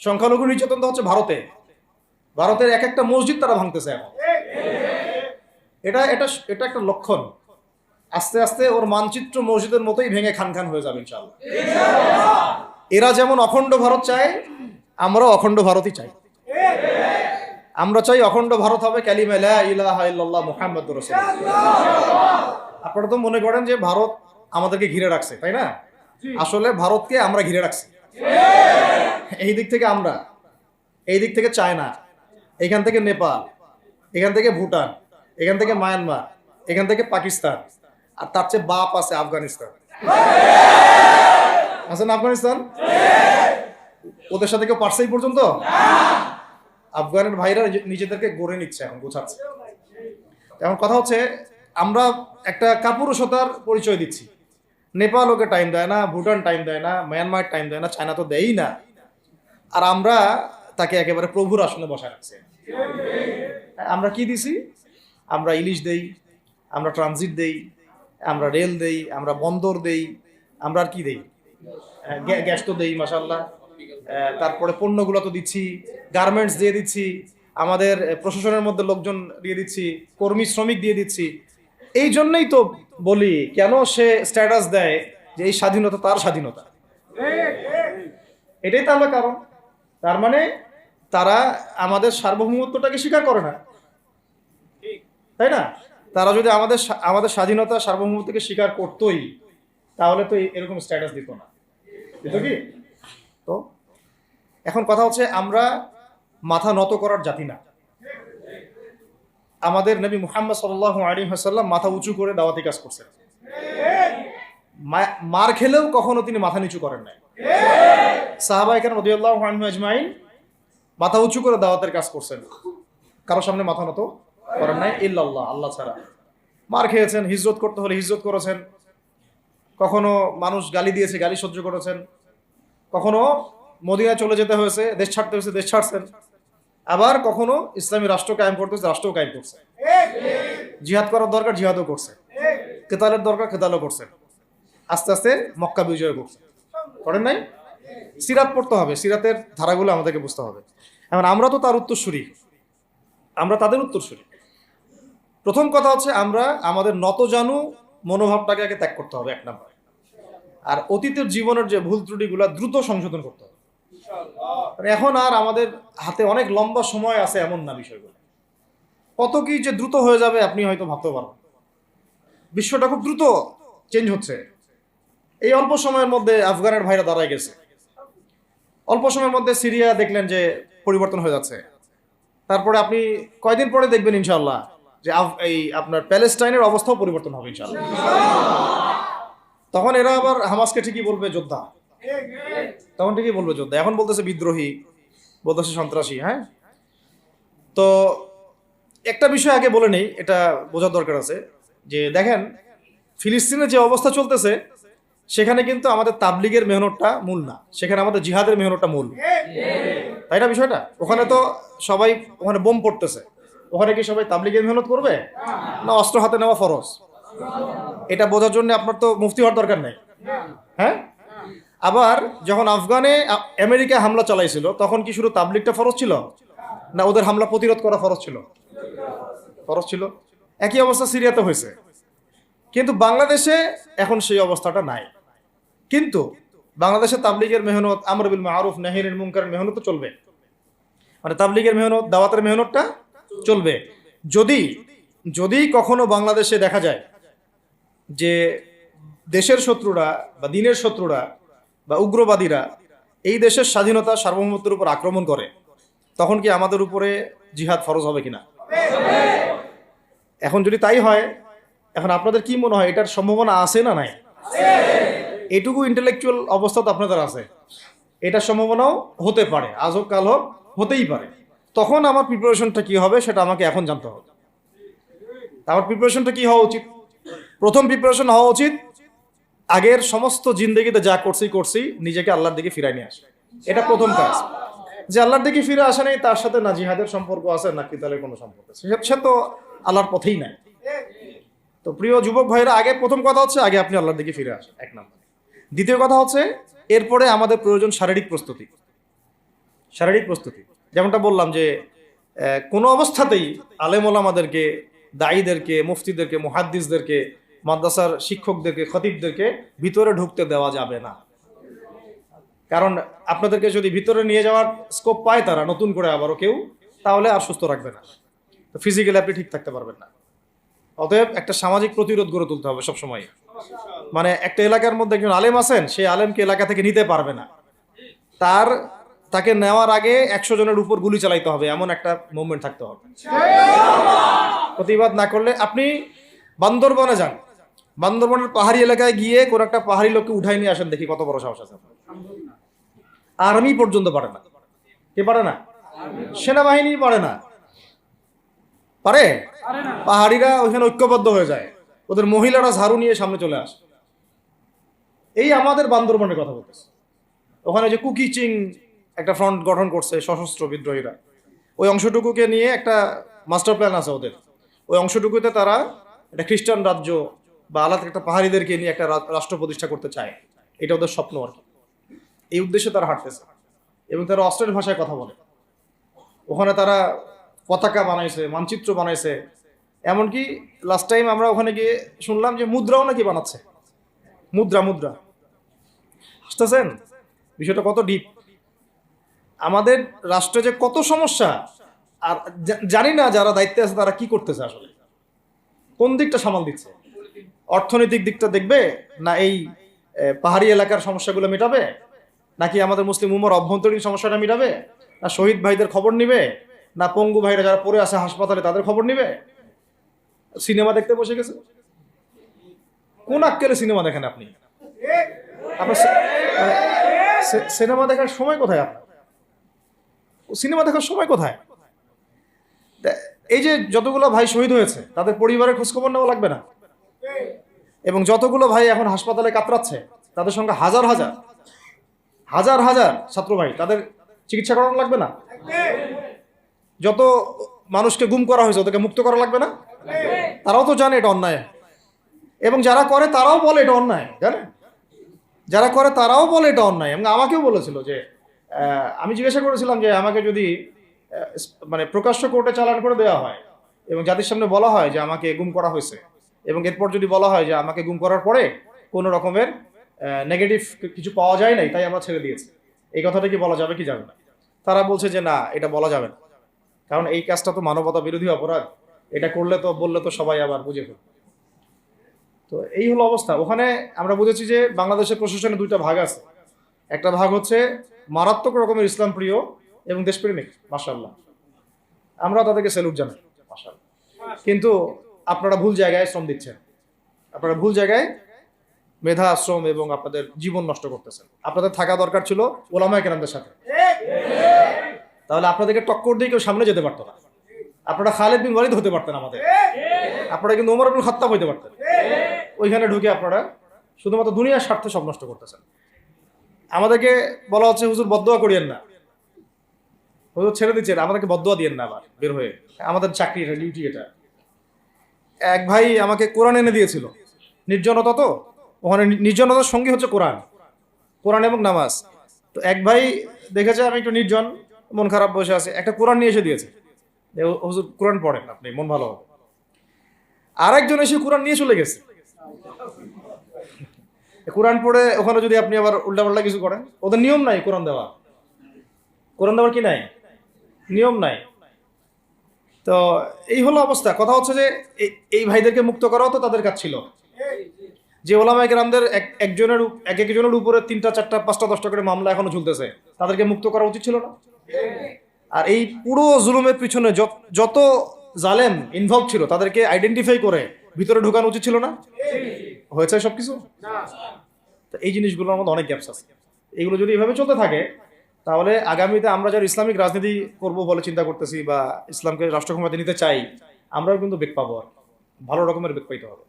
সংখ্যালঘু নির্যাতন তো হচ্ছে ভারতে। ভারতের এক একটা মসজিদ তারা ভাঙতেছে এখন। এটা এটা এটা একটা লক্ষণ। আস্তে আস্তে ওর মানচিত্র মসজিদের মতোই ভেঙে খান খান হয়ে যাবে ইনশাআল্লাহ। এরা যেমন অখণ্ড ভারত চায়, আমরাও অখণ্ড ভারতই চাই। আমরা চাই অখণ্ড ভারত হবে কালিমা লা ইলাহা ইল্লাল্লাহ মুহাম্মাদুর রাসূলুল্লাহ। আপনারা তো মনে করেন যে ভারত আমাদেরকে ঘিরে রাখছে, তাই না? আসলে ভারতকে আমরা ঘিরে রাখছি। এই দিক থেকে আমরা, এই দিক থেকে চায়না, এখান থেকে নেপাল, এখান থেকে ভুটান, এখান থেকে মায়ানমার, এখান থেকে পাকিস্তান, আর তার চেয়ে বাপ আছে আফগানিস্তান। আছে না আফগানিস্তান? ওদের সাথে কেউ পারছে এই পর্যন্ত? আফগানের ভাইরা নিজেদেরকে গড়ে নিচ্ছে, এখন গোছাচ্ছে। এখন কথা হচ্ছে, আমরা একটা কাপুরুষতার পরিচয় দিচ্ছি। নেপাল ওকে টাইম দেয় না, ভুটান টাইম দেয় না, মায়ানমার টাইম দেয় না, চায়না তো দেয়ই না। আর আমরা তাকে একেবারে প্রভুর আসনে বসায় রাখছি। আমরা কি দিছি? আমরা ইলিশ দেই, আমরা ট্রানজিট দেই, আমরা রেল দেই, আমরা বন্দর দেই, আমরা আর কি দেই? গ্যাস তো দেই মাশাআল্লাহ। তারপরে পণ্যগুলো তো দিচ্ছি, গার্মেন্টস দিয়ে দিচ্ছি, আমাদের প্রশাসনের মধ্যে লোকজন দিয়ে দিচ্ছি, কর্মী শ্রমিক দিয়ে দিচ্ছি। এই জন্যই তো বলি, কেন সে স্ট্যাটাস দেয় যে এই স্বাধীনতা তার স্বাধীনতা। এটাই তাহলে কারণ। তার মানে তারা আমাদের সার্বভৌমত্বটাকে স্বীকার করে না, তাই না? তারা যদি আমাদের স্বাধীনতা সার্বভৌমত্বকে স্বীকার করতোই, তাহলে তো এরকম স্ট্যাটাস দিত না, দিত কি? তো এখন কথা হচ্ছে, আমরা মাথা নত করার জাতি না। আমাদের নবী মুহাম্মদ সাল্লাল্লাহু আলাইহি ওয়াসাল্লাম মাথা উঁচু করে দাওয়াতি কাজ করছেন। মার খেলেও কখনো তিনি মাথা নিচু করেন নাই। সাহাবায়ে কেরাম রাদিয়াল্লাহু আনহুম আজমাইন মাথা উঁচু করে দাওয়াতের কাজ করছেন, কারোর সামনে মাথা নত করেন নাই ইল্লাল্লাহ, আল্লাহ ছাড়া। মার খেয়েছেন, হিজরত করতে হলে হিজরত করেছেন, কখনো মানুষ গালি দিয়েছে, গালি সহ্য করেছেন, কখনো মদিনায় চলে যেতে হয়েছে, দেশ ছাড়তে হয়েছে, দেশ ছাড়ছেন। আবার কখনো ইসলামী রাষ্ট্র কায়েম করতে হয়েছে, রাষ্ট্রও কায়েম করছে। জিহাদ করার দরকার, জিহাদও করছে। কেতালের দরকার, কেতালও করছে। আস্তে আস্তে মক্কা বিজয় করছে, করেন নাই? সিরাত পড়তে হবে, সিরাতের ধারাগুলো আমাদেরকে বুঝতে হবে। এখন আমরা তো তার উত্তরসূরি, আমরা তাদের উত্তরসূরি। প্রথম কথা হচ্ছে, আমরা আমাদের নতজানু মনোভাবটাকে আগে ত্যাগ করতে হবে, এক নাম্বার। আর অতীতের জীবনের যে ভুল ত্রুটিগুলো দ্রুত সংশোধন করতে হবে। এখন আর আমাদের হাতে অনেক লম্বা সময় আছে এমন না বিষয়গুলো। কত কি যে দ্রুত হয়ে যাবে আপনি হয়তো ভাবতে পারবেন। বিশ্বটা খুব দ্রুত চেঞ্জ হচ্ছে। এই অল্প সময়ের মধ্যে আফগানের ভাইরা দাঁড়ায় গেছে, অল্প সময়ের মধ্যে সিরিয়া দেখলেন যে পরিবর্তন হয়ে যাচ্ছে। তারপরে আপনি কয়দিন পরে দেখবেন ইনশাআল্লাহ যে এই আপনার প্যালেস্টাইনের অবস্থাও পরিবর্তন হবে ইনশাআল্লাহ। তখন এরা আবার হামাসকে ঠিকই বলবে যোদ্ধা, তখন ঠিকই বলবে যোদ্ধা। এখন বলতেছে বিদ্রোহী, বলতেছে সন্ত্রাসী। হ্যাঁ, তো একটা বিষয় আগে বলে নেই, এটা বোঝার দরকার আছে যে দেখেন, ফিলিস্তিনে যে অবস্থা চলতেছে সেখানে কিন্তু আমাদের তাবলিগের মেহনতটা মূল না, সেখানে আমাদের জিহাদের মেহনতটা মূল, তাই না? বিষয়টা ওখানে তো সবাই, ওখানে বোম পড়তেছে, ওখানে কি সবাই তাবলিগের মেহনত করবে? না, অস্ত্র হাতে নেওয়া ফরজ। এটা বোঝার জন্য আপনার তো মুফতি হওয়ার দরকার নেই। হ্যাঁ, আবার যখন আফগানে আমেরিকা হামলা চালাইছিল, তখন কি শুধু তাবলিগটা ফরজ ছিল, না ওদের হামলা প্রতিরোধ করা ফরজ ছিল? ফরজ ছিল। একই অবস্থা সিরিয়াতে হয়েছে, কিন্তু বাংলাদেশে এখন সেই অবস্থাটা নাই। কিন্তু বাংলাদেশে তাবলিগের মেহনত, আমর বিল মারুফ নাহি আনিল মুনকারের মেহনত তো চলবে, মানে তাবলিগের মেহনত, দাওয়াতের মেহনতটা চলবে। যদি যদি কখনো বাংলাদেশে দেখা যায় যে দেশের শত্রুরা বা দিনের শত্রুরা বা উগ্রবাদীরা এই দেশের স্বাধীনতা সার্বভৌমত্বের উপর আক্রমণ করে, তখন কি আমাদের উপরে জিহাদ ফরজ হবে কিনা? এখন যদি তাই হয়, এখন আপনাদের কি মনে হয় এটার সম্ভাবনা আছে না নাই? এটুকু ইন্টেলেকচুয়াল অবস্থা তো আপনাদের আছে, এটার সম্ভাবনাও হতে পারে, আজ হোক কাল হোক, হতেই পারে। তখন আমার প্রিপারেশনটা কি হবে সেটা আমাকে এখন জানতে হবে। আমার প্রিপারেশনটা কি হওয়া উচিত? প্রথম প্রিপারেশন হওয়া উচিত, আগের সমস্ত জিন্দেগিতে যা করছি নিজেকে আল্লাহর দিকে ফিরাই নিয়ে আসে। এটা প্রথম কাজ। যে আল্লাহর দিকে ফিরে আসা নেই, তার সাথে না জিহাদের সম্পর্ক আছে না কিতালের কোনো সম্পর্ক আছে, সে তো আল্লাহর পথেই নাই। তো প্রিয় যুবক ভাইরা, আগে প্রথম কথা হচ্ছে আগে আপনি আল্লাহর দিকে ফিরে আসেন, এক নম্বর। দ্বিতীয় কথা হচ্ছে, এরপরে আমাদের প্রয়োজন শারীরিক প্রস্তুতি। শারীরিক প্রস্তুতি, যেমনটা বললাম যে কোনো অবস্থাতেই আলেম ওলামাদেরকে, দায়ীদেরকে, মুফতিদেরকে, মুহাদ্দিসদেরকে, মাদ্রাসার শিক্ষকদেরকে, খতিবদেরকে ভিতরে ঢুকতে দেওয়া যাবে না। কারণ আপনাদেরকে যদি ভিতরে নিয়ে যাওয়ার স্কোপ পায় তারা নতুন করে আবারও কেউ, তাহলে আর সুস্থ রাখবে না, ফিজিক্যালি আপনি ঠিক থাকতে পারবেন না। অতএব একটা সামাজিক প্রতিরোধ গড়ে তুলতে হবে সবসময়। মানে একটা এলাকার মধ্যে একজন আলেম আছেন, সেই আলেমকে এলাকা থেকে নিতে পারবে না, তাকে নেওয়ার আগে 100 জনের উপর গুলি চালাইতে হবে, এমন একটা মুভমেন্ট থাকতে হবে। প্রতিবাদ না করলে আপনি বান্দরবনে যান, বান্দরবনের পাহাড়ি এলাকায় গিয়ে কোন একটা পাহাড়ি লোককে উঠাই নিয়ে আসেন, দেখি কত বড় সাহস আছে। আর্মি পর্যন্ত পারে না। কে পারে না? সেনাবাহিনী পারে না। পারে? পাহাড়িরা ওইখানে ঐক্যবদ্ধ হয়ে যায়, ওদের মহিলারা ঝাড়ু নিয়ে সামনে চলে আসে। এই আমাদের বান্দরবনের কথা বলতেছে। ওখানে যে কুকিচিং একটা ফ্রন্ট গঠন করছে সশস্ত্র বিদ্রোহীরা, ওই অংশটুকুকে নিয়ে একটা মাস্টার প্ল্যান আছে ওদের। ওই অংশটুকুতে তারা একটা খ্রিস্টান রাজ্য বা আলাদা একটা পাহাড়িদেরকে নিয়ে একটা রাষ্ট্র প্রতিষ্ঠা করতে চায়। এটা ওদের স্বপ্ন আর কি। এই উদ্দেশ্যে তারা হাঁটতেছে এবং তারা অস্ট্রেলিয়ান ভাষায় কথা বলে। ওখানে তারা পতাকা বানাইছে, মানচিত্র বানাইছে, এমনকি লাস্ট টাইম আমরা ওখানে গিয়ে শুনলাম যে মুদ্রাও নাকি বানাচ্ছে। মুদ্রা বুঝতেছেন বিষয়টা কত ডিপ? আমাদের রাষ্ট্রে যে কত সমস্যা, আর জানি না যারা দায়িত্বে আছে তারা কি করতেছে, আসলে কোন দিকটা সামাল দিচ্ছে। অর্থনৈতিক দিকটা দেখবে না এই পাহাড়ি এলাকার সমস্যাগুলো মেটাবে, নাকি আমাদের মুসলিম উম্মার অভ্যন্তরীণ সমস্যাটা মেটাবে, না শহীদ ভাইদের খবর নিবে, না পঙ্গু ভাইরা যারা পড়ে আছে হাসপাতালে তাদের খবর নিবে? সিনেমা দেখতে বসে গেছে। কোন আক্কেলে সিনেমা দেখেন আপনি? আপনার সিনেমা দেখার সময় কোথায়? আপনার সিনেমা দেখার সময় কোথায়? এই যে যতগুলো ভাই শহীদ হয়েছে তাদের পরিবারের খোঁজখবর নেওয়া লাগবে না? এবং যতগুলো ভাই এখন হাসপাতালে কাতরাচ্ছে তাদের সঙ্গে হাজার হাজার হাজার হাজার ছাত্র ভাই, তাদের চিকিৎসা করানো লাগবে না? যত মানুষকে গুম করা হয়েছে ওদেরকে মুক্ত করা লাগবে না? তারাও তো জানে এটা অন্যায়, এবং যারা করে তারাও বলে এটা অন্যায়। জানেন, যারা করে তারাও বলে এটা অন্যায়। এবং আমাকেও বলেছিল যে আমি জিজ্ঞাসা করেছিলাম যে আমাকে যদি মানে প্রকাশ্য কোর্টে চালান করে দেওয়া হয় এবং জাতির সামনে বলা হয় যে আমাকে গুম করা হয়েছে, এবং এরপর যদি বলা হয় যে আমাকে গুম করার পরে কোনো রকমের নেগেটিভ কিছু পাওয়া যায় নাই তাই আমরা ছেড়ে দিয়েছি, এই কথাটা কি বলা যাবে কি যাবে না? তারা বলছে যে না, এটা বলা যাবে না, কারণ এই কাজটা তো মানবতা বিরোধী অপরাধ, এটা করলে তো বললে তো সবাই আবার বুঝে ফেলবে। তো এই হলো অবস্থা। ওখানে আমরা বুঝেছি যে বাংলাদেশের প্রশাসনে দুইটা ভাগ আছে। একটা ভাগ হচ্ছে মারাত্মক রকমের ইসলাম প্রিয় এবং দেশপ্রেমিক, মাশাআল্লাহ, আমরা তাদেরকে স্যালুট জানাই, মাশাআল্লাহ। কিন্তু আপনারা ভুল জায়গায় শ্রম দিচ্ছেন, আপনারা ভুল জায়গায় মেধা, শ্রম এবং আপনাদের জীবন নষ্ট করতেছেন। আপনাদের থাকা দরকার ছিল ওলামায়ে কেরামদের সাথে, তাহলে আপনাদেরকে টক্কর দিয়ে কেউ সামনে যেতে পারতো না। আপনারা খালিদ বিন ওয়ালিদ হতে পারতেন আমাদের, আপনারা কিন্তু ওমর ইবনে খাত্তাব হইতে পারতেন। ওইখানে ঢুকে আপনারা শুধুমাত্র দুনিয়ার স্বার্থে সব নষ্ট করতেছেন। আমাদেরকে বলা হচ্ছে হুজুর বদদোয়া করিয়েন না, হুজুর ছেড়ে দিচ্ছেন, আমাদেরকে বদদোয়া দিয়েন না আবার বের হয়ে, আমাদের চাকরি এটা, ডিউটি এটা। এক ভাই আমাকে কোরআন এনে দিয়েছিল, নির্জনতা, তো ওখানে নির্জনতার সঙ্গী হচ্ছে কোরআন, কোরআন এবং নামাজ। তো এক ভাই দেখেছে আমি একটু নির্জন, মন খারাপ বসে আছে, একটা কোরআন নিয়ে এসে দিয়েছে, হুজুর কোরআন পড়েন আপনি, মন ভালো হবে। আর একজন এসে কোরআন নিয়ে চলে গেছে। কোরআন পড়ে ওখানে যদি আপনি আবার উল্টাপাল্টা কিছু করেন, ওদের নিয়ম নাই কোরআন দেওয়া, কোরআন দেওয়ার কি নাই, নিয়ম নাই। তো এই হলো অবস্থা। কথা হচ্ছে যে এই ভাইদেরকে মুক্ত করাও তো তাদের কাজ ছিল। যে ওলামায়ে কেরামদের একজনের উপরে 3টা 4টা 5টা 10টা করে মামলা এখনো ঝুলতেছে, তাদেরকে মুক্ত করা উচিত ছিল না? আর এই পুরো জুলুমের পিছনে যত জালেম ইনভলভ ছিল তাদেরকে আইডেন্টিফাই করে ভিতরে ঢোকানো উচিত ছিল না? হয়েছে সবকিছু? তো এই জিনিসগুলোর মধ্যে অনেক গ্যাপস আছে। এগুলো যদি এভাবে চলতে থাকে তাহলে আগামীতে আমরা যারা ইসলামিক রাজনীতি করব বলে চিন্তা করতেছি বা ইসলামকে রাষ্ট্র ক্ষমতায় নিতে চাই, আমরাও কিন্তু বেগ পাবো, ভালো রকমের বেগ পাইতে হবে।